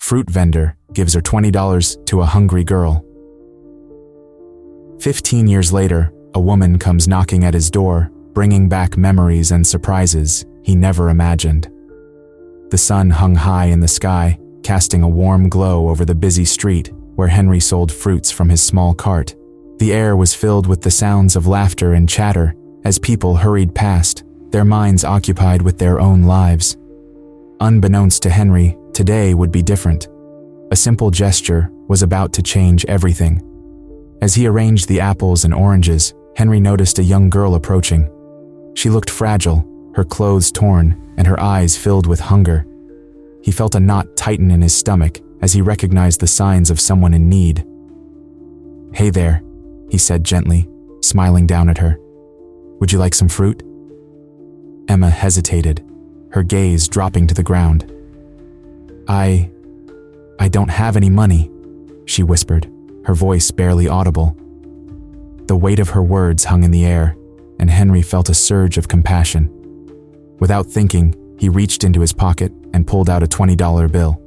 Fruit vendor gives her $20 to a hungry girl. 15 years later, a woman comes knocking at his door, bringing back memories and surprises he never imagined. The sun hung high in the sky, casting a warm glow over the busy street where Henry sold fruits from his small cart. The air was filled with the sounds of laughter and chatter as people hurried past, their minds occupied with their own lives. Unbeknownst to Henry, today would be different. A simple gesture was about to change everything. As he arranged the apples and oranges, Henry noticed a young girl approaching. She looked fragile, her clothes torn, and her eyes filled with hunger. He felt a knot tighten in his stomach as he recognized the signs of someone in need. "Hey there," he said gently, smiling down at her. "Would you like some fruit?" Emma hesitated, her gaze dropping to the ground. I don't have any money," she whispered, her voice barely audible. The weight of her words hung in the air, and Henry felt a surge of compassion. Without thinking, he reached into his pocket and pulled out a $20 bill.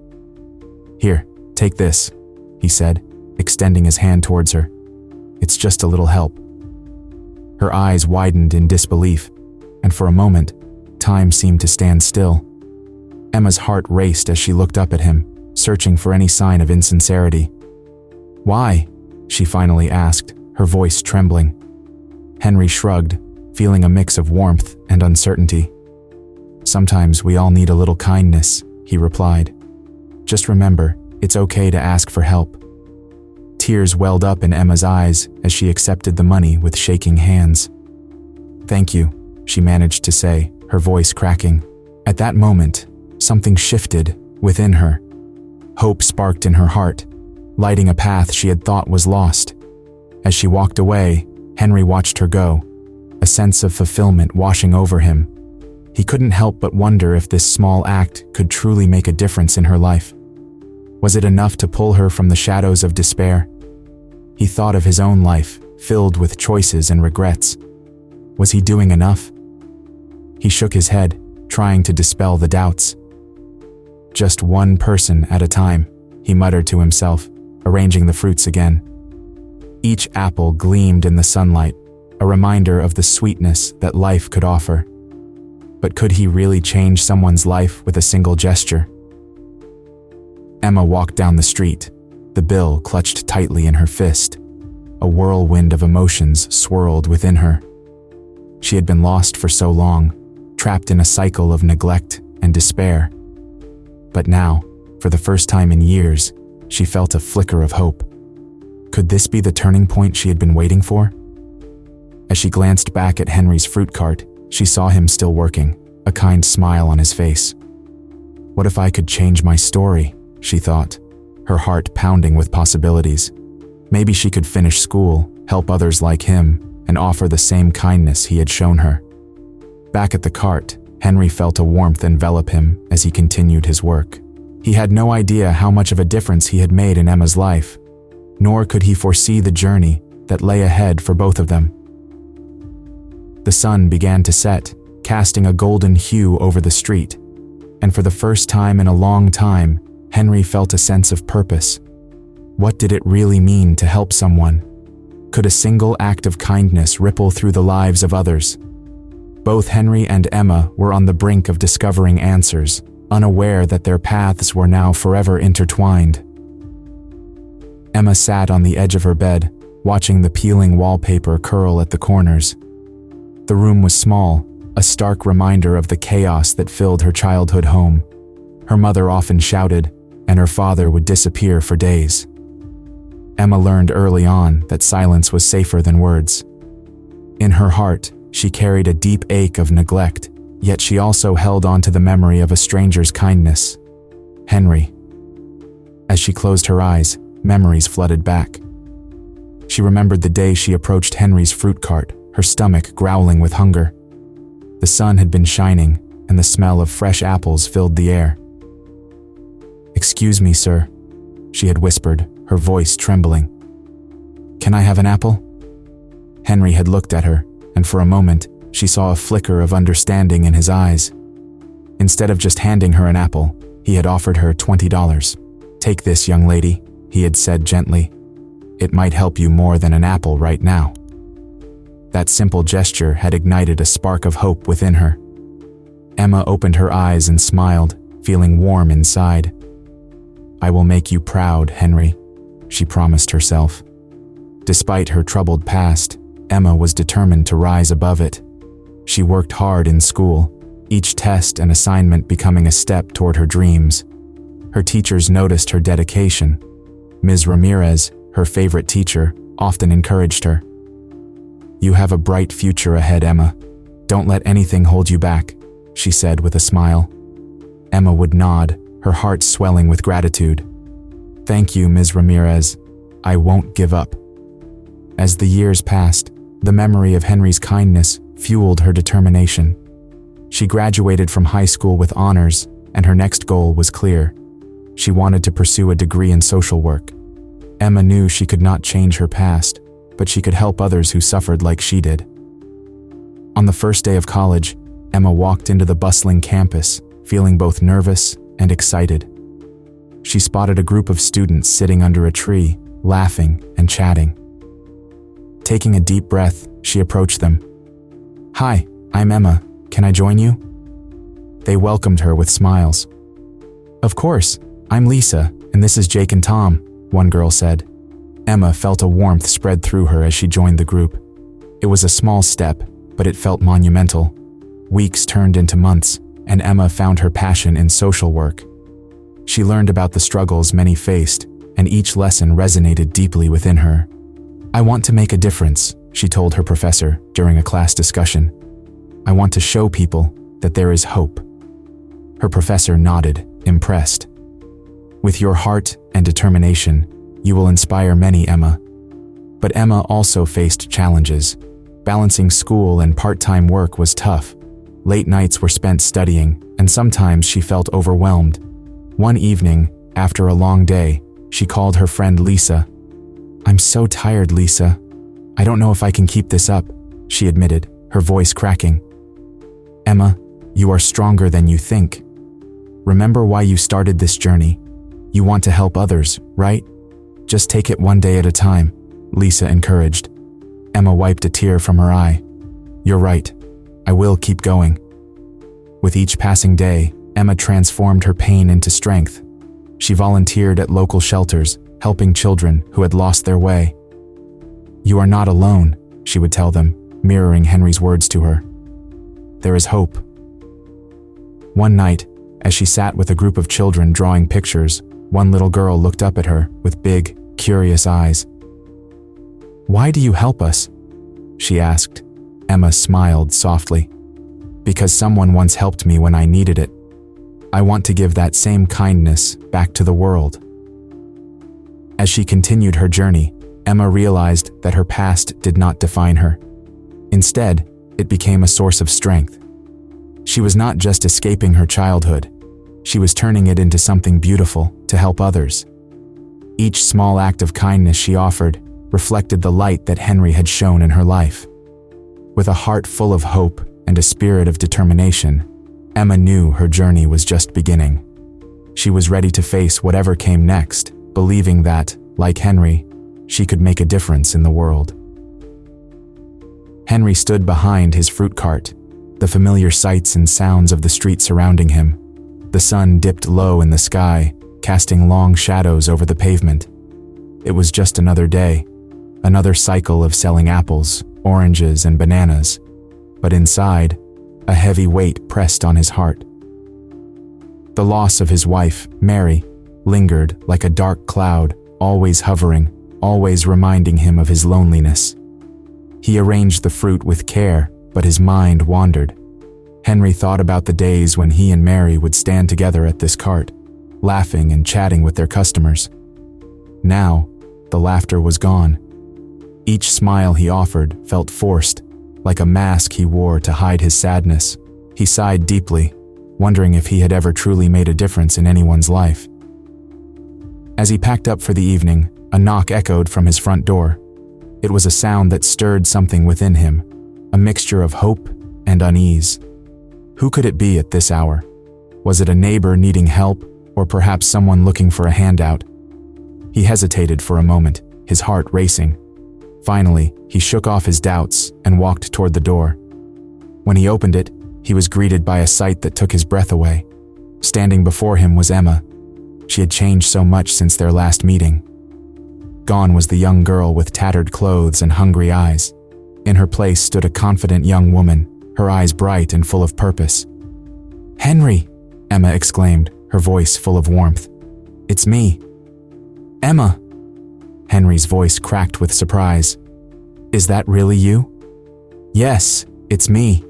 "Here, take this," he said, extending his hand towards her. "It's just a little help." Her eyes widened in disbelief, and for a moment, time seemed to stand still. Emma's heart raced as she looked up at him, searching for any sign of insincerity. "Why?" she finally asked, her voice trembling. Henry shrugged, feeling a mix of warmth and uncertainty. "Sometimes we all need a little kindness," he replied. "Just remember, it's okay to ask for help." Tears welled up in Emma's eyes as she accepted the money with shaking hands. "Thank you," she managed to say, her voice cracking. At that moment, something shifted within her. Hope sparked in her heart, lighting a path she had thought was lost. As she walked away, Henry watched her go, a sense of fulfillment washing over him. He couldn't help but wonder if this small act could truly make a difference in her life. Was it enough to pull her from the shadows of despair? He thought of his own life, filled with choices and regrets. Was he doing enough? He shook his head, trying to dispel the doubts. "Just one person at a time," he muttered to himself, arranging the fruits again. Each apple gleamed in the sunlight, a reminder of the sweetness that life could offer. But could he really change someone's life with a single gesture? Emma walked down the street, the bill clutched tightly in her fist. A whirlwind of emotions swirled within her. She had been lost for so long, trapped in a cycle of neglect and despair. But now, for the first time in years, she felt a flicker of hope. Could this be the turning point she had been waiting for? As she glanced back at Henry's fruit cart, she saw him still working, a kind smile on his face. What if I could change my story, she thought, her heart pounding with possibilities. Maybe she could finish school, help others like him, and offer the same kindness he had shown her. Back at the cart, Henry felt a warmth envelop him as he continued his work. He had no idea how much of a difference he had made in Emma's life, nor could he foresee the journey that lay ahead for both of them. The sun began to set, casting a golden hue over the street, and for the first time in a long time, Henry felt a sense of purpose. What did it really mean to help someone? Could a single act of kindness ripple through the lives of others? Both Henry and Emma were on the brink of discovering answers, unaware that their paths were now forever intertwined. Emma sat on the edge of her bed, watching the peeling wallpaper curl at the corners. The room was small, a stark reminder of the chaos that filled her childhood home. Her mother often shouted, and her father would disappear for days. Emma learned early on that silence was safer than words. In her heart, she carried a deep ache of neglect, yet she also held on to the memory of a stranger's kindness. Henry. As she closed her eyes, memories flooded back. She remembered the day she approached Henry's fruit cart, her stomach growling with hunger. The sun had been shining, and the smell of fresh apples filled the air. "Excuse me, sir," she had whispered, her voice trembling. "Can I have an apple?" Henry had looked at her, and for a moment, she saw a flicker of understanding in his eyes. Instead of just handing her an apple, he had offered her $20. "Take this, young lady," he had said gently. "It might help you more than an apple right now." That simple gesture had ignited a spark of hope within her. Emma opened her eyes and smiled, feeling warm inside. "I will make you proud, Henry," she promised herself. Despite her troubled past, Emma was determined to rise above it. She worked hard in school, each test and assignment becoming a step toward her dreams. Her teachers noticed her dedication. Ms. Ramirez, her favorite teacher, often encouraged her. "You have a bright future ahead, Emma. Don't let anything hold you back," she said with a smile. Emma would nod, her heart swelling with gratitude. "Thank you, Ms. Ramirez. I won't give up." As the years passed, the memory of Henry's kindness fueled her determination. She graduated from high school with honors, and her next goal was clear. She wanted to pursue a degree in social work. Emma knew she could not change her past, but she could help others who suffered like she did. On the first day of college, Emma walked into the bustling campus, feeling both nervous and excited. She spotted a group of students sitting under a tree, laughing and chatting. Taking a deep breath, she approached them. "Hi, I'm Emma. Can I join you?" They welcomed her with smiles. "Of course, I'm Lisa, and this is Jake and Tom," one girl said. Emma felt a warmth spread through her as she joined the group. It was a small step, but it felt monumental. Weeks turned into months, and Emma found her passion in social work. She learned about the struggles many faced, and each lesson resonated deeply within her. "I want to make a difference," she told her professor during a class discussion. "I want to show people that there is hope." Her professor nodded, impressed. "With your heart and determination, you will inspire many, Emma." But Emma also faced challenges. Balancing school and part-time work was tough. Late nights were spent studying, and sometimes she felt overwhelmed. One evening, after a long day, she called her friend Lisa. "I'm so tired, Lisa. I don't know if I can keep this up," she admitted, her voice cracking. "Emma, you are stronger than you think. Remember why you started this journey. You want to help others, right? Just take it one day at a time," Lisa encouraged. Emma wiped a tear from her eye. "You're right. I will keep going." With each passing day, Emma transformed her pain into strength. She volunteered at local shelters, helping children who had lost their way. "You are not alone," she would tell them, mirroring Henry's words to her. "There is hope." One night, as she sat with a group of children drawing pictures, one little girl looked up at her with big, curious eyes. "Why do you help us?" she asked. Emma smiled softly. "Because someone once helped me when I needed it. I want to give that same kindness back to the world." As she continued her journey, Emma realized that her past did not define her. Instead, it became a source of strength. She was not just escaping her childhood. She was turning it into something beautiful to help others. Each small act of kindness she offered reflected the light that Henry had shone in her life. With a heart full of hope and a spirit of determination, Emma knew her journey was just beginning. She was ready to face whatever came next, believing that, like Henry, she could make a difference in the world. Henry stood behind his fruit cart, the familiar sights and sounds of the street surrounding him. The sun dipped low in the sky, casting long shadows over the pavement. It was just another day, another cycle of selling apples, oranges, and bananas. But inside, a heavy weight pressed on his heart. The loss of his wife, Mary, lingered like a dark cloud, always hovering, always reminding him of his loneliness. He arranged the fruit with care, but his mind wandered. Henry thought about the days when he and Mary would stand together at this cart, laughing and chatting with their customers. Now, the laughter was gone. Each smile he offered felt forced, like a mask he wore to hide his sadness. He sighed deeply, wondering if he had ever truly made a difference in anyone's life. As he packed up for the evening, a knock echoed from his front door. It was a sound that stirred something within him, a mixture of hope and unease. Who could it be at this hour? Was it a neighbor needing help, or perhaps someone looking for a handout. He hesitated for a moment, his heart racing. Finally, he shook off his doubts and walked toward the door. When he opened it, he was greeted by a sight that took his breath away. Standing before him was Emma. She had changed so much since their last meeting. Gone was the young girl with tattered clothes and hungry eyes. In her place stood a confident young woman, her eyes bright and full of purpose. "Henry!" Emma exclaimed, her voice full of warmth. "It's me." "Emma!" Henry's voice cracked with surprise. "Is that really you?" "Yes, it's me."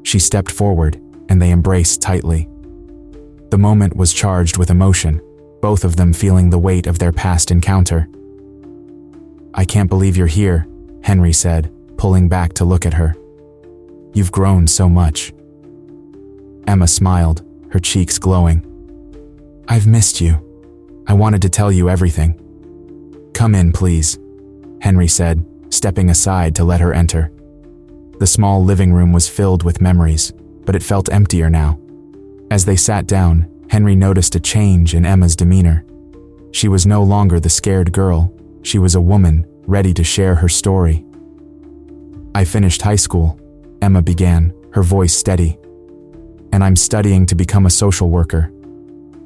She stepped forward, and they embraced tightly. The moment was charged with emotion, both of them feeling the weight of their past encounter. "I can't believe you're here," Henry said, pulling back to look at her. "You've grown so much." Emma smiled, her cheeks glowing. "I've missed you. I wanted to tell you everything." "Come in, please," Henry said, stepping aside to let her enter. The small living room was filled with memories, but it felt emptier now. As they sat down, Henry noticed a change in Emma's demeanor. She was no longer the scared girl. She was a woman, ready to share her story. "I finished high school," Emma began, her voice steady. "And I'm studying to become a social worker.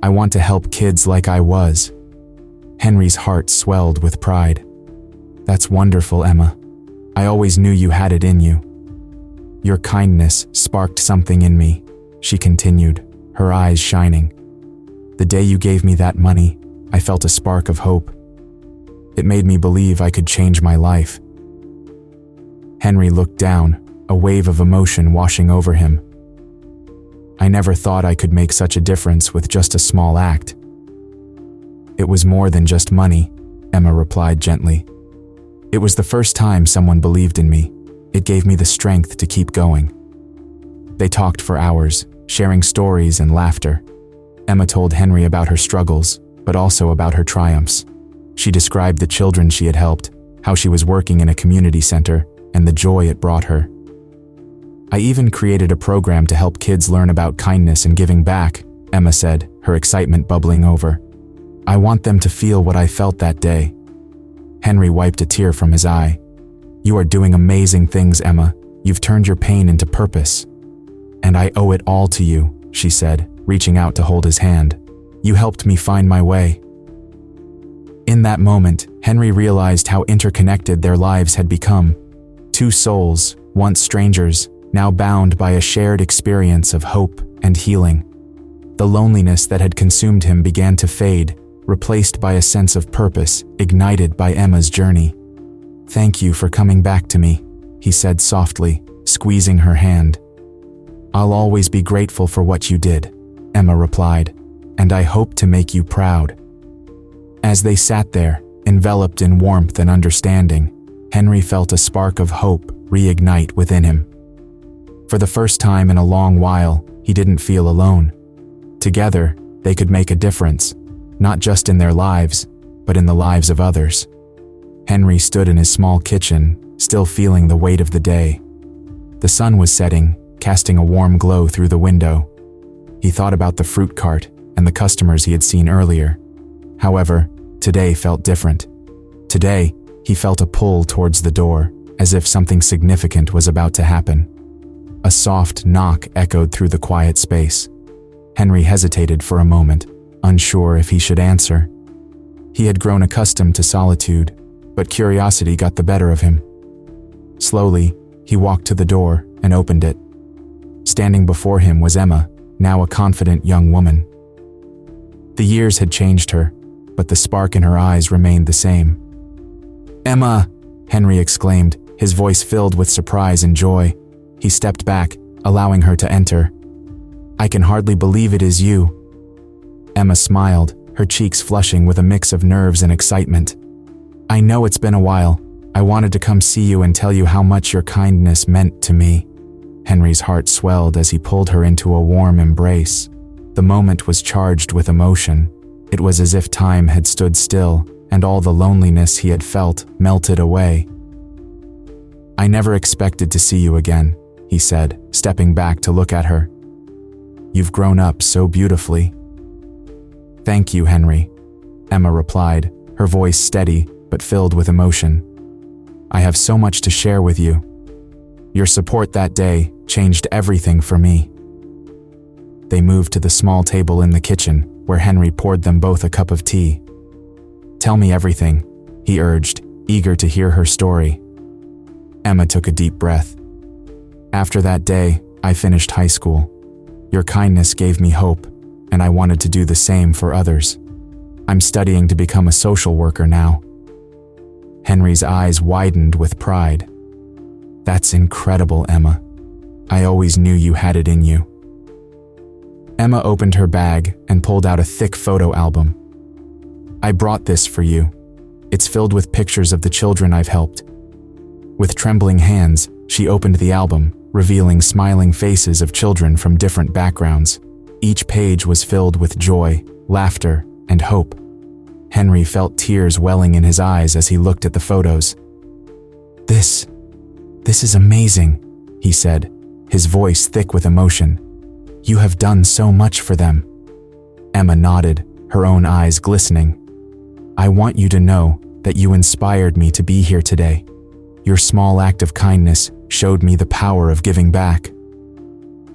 I want to help kids like I was." Henry's heart swelled with pride. "That's wonderful, Emma. I always knew you had it in you." "Your kindness sparked something in me," she continued, her eyes shining. "The day you gave me that money, I felt a spark of hope. It made me believe I could change my life." Henry looked down, a wave of emotion washing over him. "I never thought I could make such a difference with just a small act." "It was more than just money," Emma replied gently. "It was the first time someone believed in me. It gave me the strength to keep going." They talked for hours, sharing stories and laughter. Emma told Henry about her struggles, but also about her triumphs. She described the children she had helped, how she was working in a community center, and the joy it brought her. "I even created a program to help kids learn about kindness and giving back," Emma said, her excitement bubbling over. "I want them to feel what I felt that day." Henry wiped a tear from his eye. "You are doing amazing things, Emma. You've turned your pain into purpose." "And I owe it all to you," she said, reaching out to hold his hand. "You helped me find my way." In that moment, Henry realized how interconnected their lives had become. Two souls, once strangers, now bound by a shared experience of hope and healing. The loneliness that had consumed him began to fade, replaced by a sense of purpose ignited by Emma's journey. "Thank you for coming back to me," he said softly, squeezing her hand. "I'll always be grateful for what you did," Emma replied, "and I hope to make you proud." As they sat there, enveloped in warmth and understanding, Henry felt a spark of hope reignite within him. For the first time in a long while, he didn't feel alone. Together, they could make a difference, not just in their lives, but in the lives of others. Henry stood in his small kitchen, still feeling the weight of the day. The sun was setting, casting a warm glow through the window. He thought about the fruit cart and the customers he had seen earlier. However, today felt different. Today, he felt a pull towards the door, as if something significant was about to happen. A soft knock echoed through the quiet space. Henry hesitated for a moment, unsure if he should answer. He had grown accustomed to solitude, but curiosity got the better of him. Slowly, he walked to the door and opened it. Standing before him was Emma, now a confident young woman. The years had changed her, but the spark in her eyes remained the same. "Emma!" Henry exclaimed, his voice filled with surprise and joy. He stepped back, allowing her to enter. "I can hardly believe it is you." Emma smiled, her cheeks flushing with a mix of nerves and excitement. "I know it's been a while. I wanted to come see you and tell you how much your kindness meant to me." Henry's heart swelled as he pulled her into a warm embrace. The moment was charged with emotion. It was as if time had stood still, and all the loneliness he had felt melted away. "I never expected to see you again," he said, stepping back to look at her. "You've grown up so beautifully." "Thank you, Henry," Emma replied, her voice steady but filled with emotion. "I have so much to share with you. Your support that day changed everything for me." They moved to the small table in the kitchen, where Henry poured them both a cup of tea. "Tell me everything," he urged, eager to hear her story. Emma took a deep breath. "After that day, I finished high school. Your kindness gave me hope, and I wanted to do the same for others. I'm studying to become a social worker now." Henry's eyes widened with pride. "That's incredible, Emma. I always knew you had it in you." Emma opened her bag and pulled out a thick photo album. "I brought this for you. It's filled with pictures of the children I've helped." With trembling hands, she opened the album, revealing smiling faces of children from different backgrounds. Each page was filled with joy, laughter, and hope. Henry felt tears welling in his eyes as he looked at the photos. This is amazing," he said, his voice thick with emotion. "You have done so much for them." Emma nodded, her own eyes glistening. "I want you to know that you inspired me to be here today. Your small act of kindness showed me the power of giving back."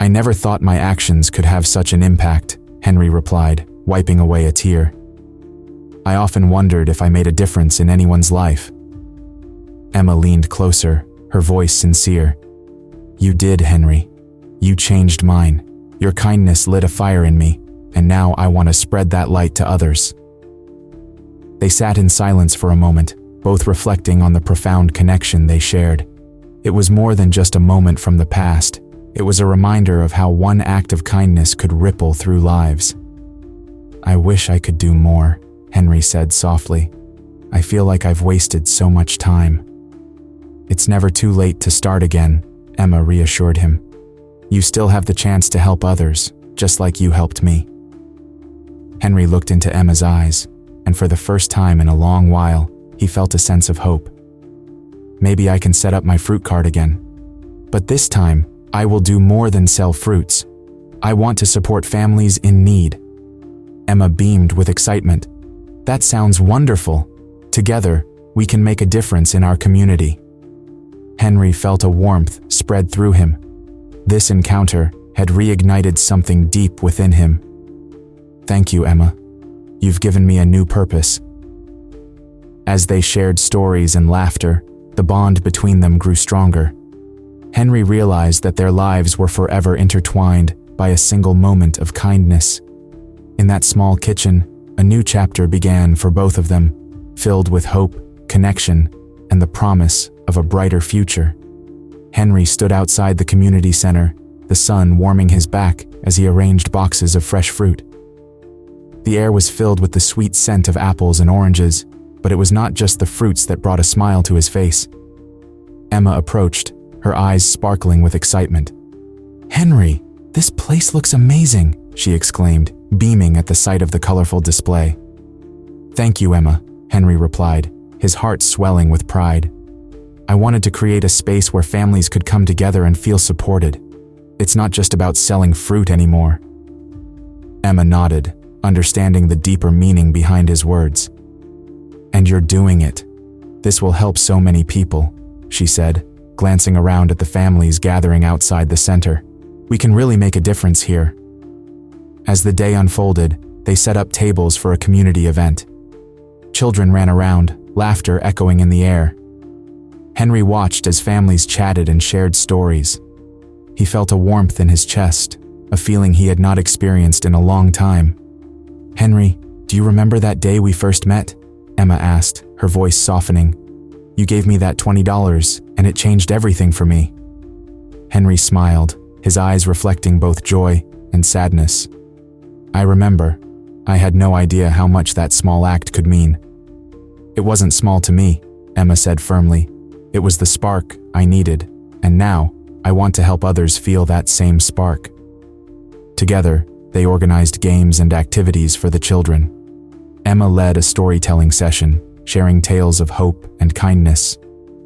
"I never thought my actions could have such an impact," Henry replied, wiping away a tear. "I often wondered if I made a difference in anyone's life." Emma leaned closer, her voice sincere. "You did, Henry. You changed mine. Your kindness lit a fire in me, and now I want to spread that light to others." They sat in silence for a moment, both reflecting on the profound connection they shared. It was more than just a moment from the past. It was a reminder of how one act of kindness could ripple through lives. "I wish I could do more," Henry said softly. "I feel like I've wasted so much time." "It's never too late to start again," Emma reassured him. "You still have the chance to help others, just like you helped me." Henry looked into Emma's eyes, and for the first time in a long while, he felt a sense of hope. "Maybe I can set up my fruit cart again. But this time, I will do more than sell fruits. I want to support families in need." Emma beamed with excitement. "That sounds wonderful. Together, we can make a difference in our community." Henry felt a warmth spread through him. This encounter had reignited something deep within him. "Thank you, Emma. You've given me a new purpose." As they shared stories and laughter, the bond between them grew stronger. Henry realized that their lives were forever intertwined by a single moment of kindness. In that small kitchen, a new chapter began for both of them, filled with hope, connection, and the promise of a brighter future. Henry stood outside the community center, the sun warming his back as he arranged boxes of fresh fruit. The air was filled with the sweet scent of apples and oranges, but it was not just the fruits that brought a smile to his face. Emma approached, her eyes sparkling with excitement. "Henry, this place looks amazing," she exclaimed, beaming at the sight of the colorful display. "Thank you, Emma," Henry replied, his heart swelling with pride. "I wanted to create a space where families could come together and feel supported. It's not just about selling fruit anymore." Emma nodded, understanding the deeper meaning behind his words. "And you're doing it. This will help so many people," she said, glancing around at the families gathering outside the center. "We can really make a difference here." As the day unfolded, they set up tables for a community event. Children ran around, laughter echoing in the air. Henry watched as families chatted and shared stories. He felt a warmth in his chest, a feeling he had not experienced in a long time. "Henry, do you remember that day we first met?" Emma asked, her voice softening. "You gave me that $20, and it changed everything for me." Henry smiled, his eyes reflecting both joy and sadness. "I remember. I had no idea how much that small act could mean." "It wasn't small to me," Emma said firmly. "It was the spark I needed, and now I want to help others feel that same spark." Together, they organized games and activities for the children. Emma led a storytelling session, sharing tales of hope and kindness.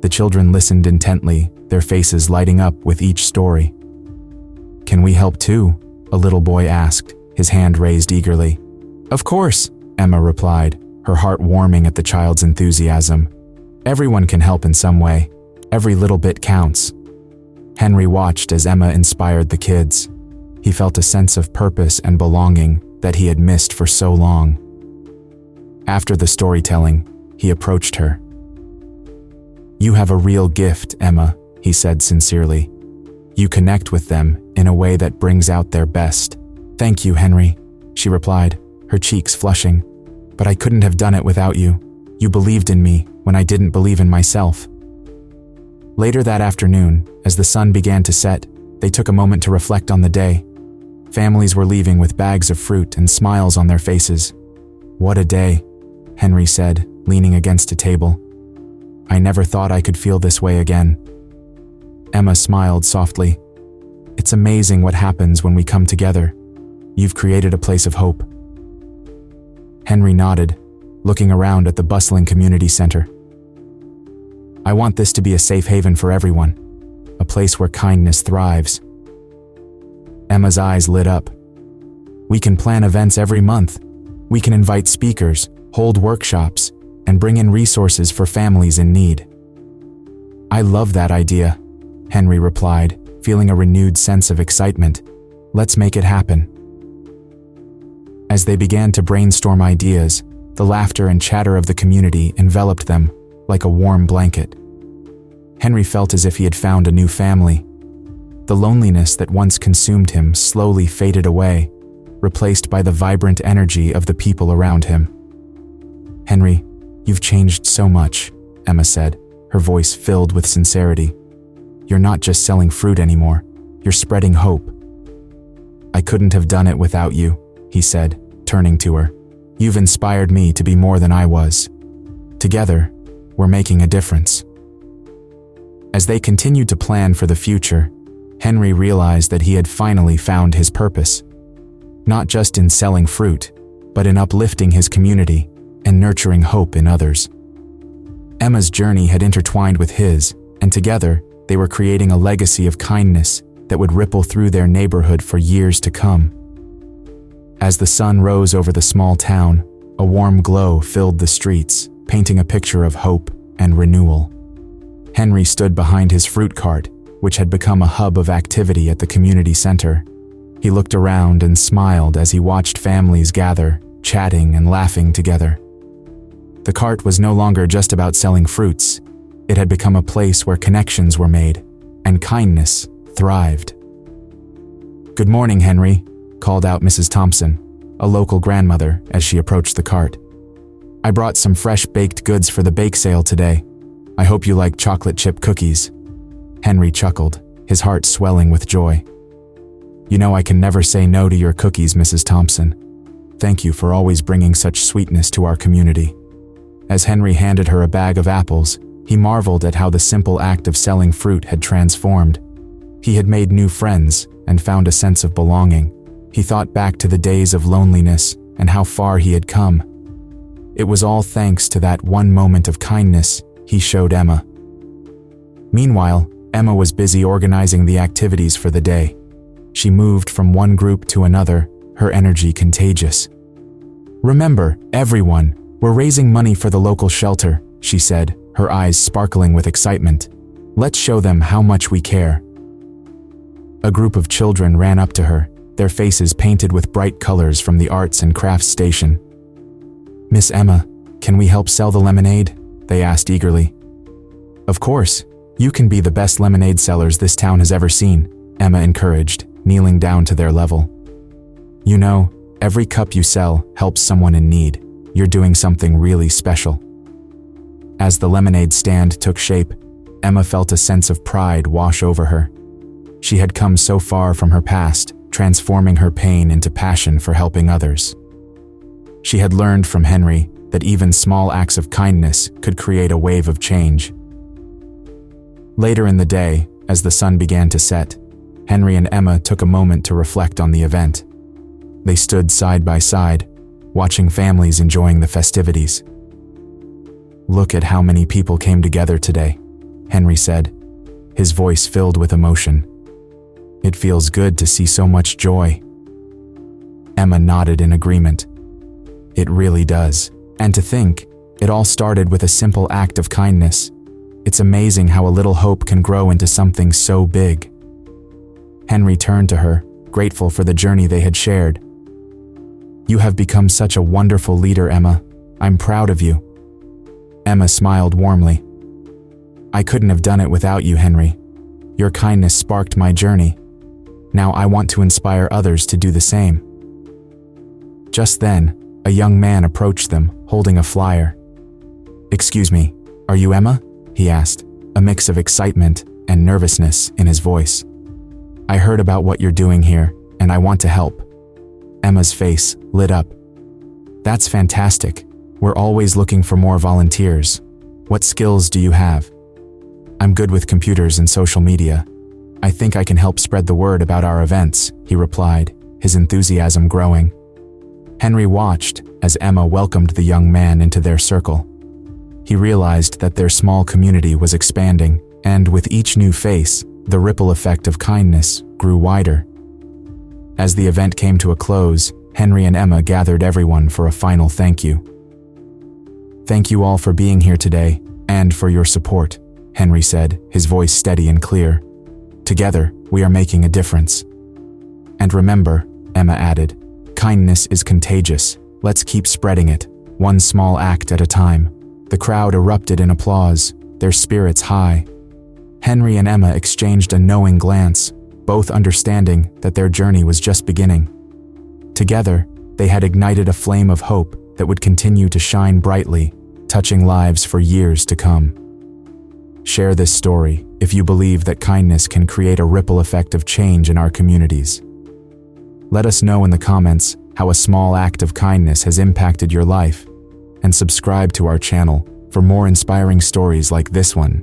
The children listened intently, their faces lighting up with each story. "Can we help too?" a little boy asked, his hand raised eagerly. Of course, Emma replied, her heart warming at the child's enthusiasm. Everyone can help in some way. Every little bit counts. Henry watched as Emma inspired the kids. He felt a sense of purpose and belonging that he had missed for so long. After the storytelling, he approached her. "You have a real gift, Emma," he said sincerely. "You connect with them in a way that brings out their best." "Thank you, Henry," she replied, her cheeks flushing. "But I couldn't have done it without you. You believed in me when I didn't believe in myself." Later that afternoon, as the sun began to set, they took a moment to reflect on the day. Families were leaving with bags of fruit and smiles on their faces. "What a day," Henry said, leaning against a table. "I never thought I could feel this way again." Emma smiled softly. "It's amazing what happens when we come together. You've created a place of hope." Henry nodded, looking around at the bustling community center. "I want this to be a safe haven for everyone, a place where kindness thrives." Emma's eyes lit up. "We can plan events every month. We can invite speakers, hold workshops, and bring in resources for families in need." "I love that idea," Henry replied, feeling a renewed sense of excitement. "Let's make it happen." As they began to brainstorm ideas, the laughter and chatter of the community enveloped them like a warm blanket. Henry felt as if he had found a new family. The loneliness that once consumed him slowly faded away, replaced by the vibrant energy of the people around him. "Henry, you've changed so much," Emma said, her voice filled with sincerity. "You're not just selling fruit anymore, you're spreading hope." "I couldn't have done it without you," he said, turning to her. "You've inspired me to be more than I was. Together, we're making a difference." As they continued to plan for the future, Henry realized that he had finally found his purpose. Not just in selling fruit, but in uplifting his community and nurturing hope in others. Emma's journey had intertwined with his, and together they were creating a legacy of kindness that would ripple through their neighborhood for years to come. As the sun rose over the small town, a warm glow filled the streets, painting a picture of hope and renewal. Henry stood behind his fruit cart, which had become a hub of activity at the community center. He looked around and smiled as he watched families gather, chatting and laughing together. The cart was no longer just about selling fruits. It had become a place where connections were made, and kindness thrived. "Good morning, Henry," called out Mrs. Thompson, a local grandmother, as she approached the cart. "I brought some fresh baked goods for the bake sale today. I hope you like chocolate chip cookies." Henry chuckled, his heart swelling with joy. "You know I can never say no to your cookies, Mrs. Thompson. Thank you for always bringing such sweetness to our community." As Henry handed her a bag of apples, he marveled at how the simple act of selling fruit had transformed. He had made new friends and found a sense of belonging. He thought back to the days of loneliness and how far he had come. It was all thanks to that one moment of kindness he showed Emma. Meanwhile, Emma was busy organizing the activities for the day. She moved from one group to another, her energy contagious. "Remember, everyone, we're raising money for the local shelter," she said, her eyes sparkling with excitement. "Let's show them how much we care." A group of children ran up to her, their faces painted with bright colors from the arts and crafts station. "Miss Emma, can we help sell the lemonade?" they asked eagerly. "Of course, you can be the best lemonade sellers this town has ever seen," Emma encouraged, kneeling down to their level. "You know, every cup you sell helps someone in need. You're doing something really special." As the lemonade stand took shape, Emma felt a sense of pride wash over her. She had come so far from her past, transforming her pain into passion for helping others. She had learned from Henry that even small acts of kindness could create a wave of change. Later in the day, as the sun began to set, Henry and Emma took a moment to reflect on the event. They stood side by side, watching families enjoying the festivities. "Look at how many people came together today," Henry said, his voice filled with emotion. "It feels good to see so much joy." Emma nodded in agreement. It really does. And to think, it all started with a simple act of kindness. It's amazing how a little hope can grow into something so big. Henry turned to her, grateful for the journey they had shared. You have become such a wonderful leader, Emma. I'm proud of you. Emma smiled warmly. I couldn't have done it without you, Henry. Your kindness sparked my journey. Now I want to inspire others to do the same. Just then, a young man approached them, holding a flyer. Excuse me, are you Emma? He asked, a mix of excitement and nervousness in his voice. I heard about what you're doing here, and I want to help. Emma's face lit up. That's fantastic. We're always looking for more volunteers. What skills do you have? I'm good with computers and social media. I think I can help spread the word about our events, he replied, his enthusiasm growing. Henry watched as Emma welcomed the young man into their circle. He realized that their small community was expanding, and with each new face, the ripple effect of kindness grew wider. As the event came to a close, Henry and Emma gathered everyone for a final thank you. Thank you all for being here today, and for your support, Henry said, his voice steady and clear. Together, we are making a difference. And remember, Emma added, kindness is contagious. Let's keep spreading it, one small act at a time. The crowd erupted in applause, their spirits high. Henry and Emma exchanged a knowing glance, both understanding that their journey was just beginning. Together, they had ignited a flame of hope that would continue to shine brightly, touching lives for years to come. Share this story if you believe that kindness can create a ripple effect of change in our communities. Let us know in the comments how a small act of kindness has impacted your life, and subscribe to our channel for more inspiring stories like this one.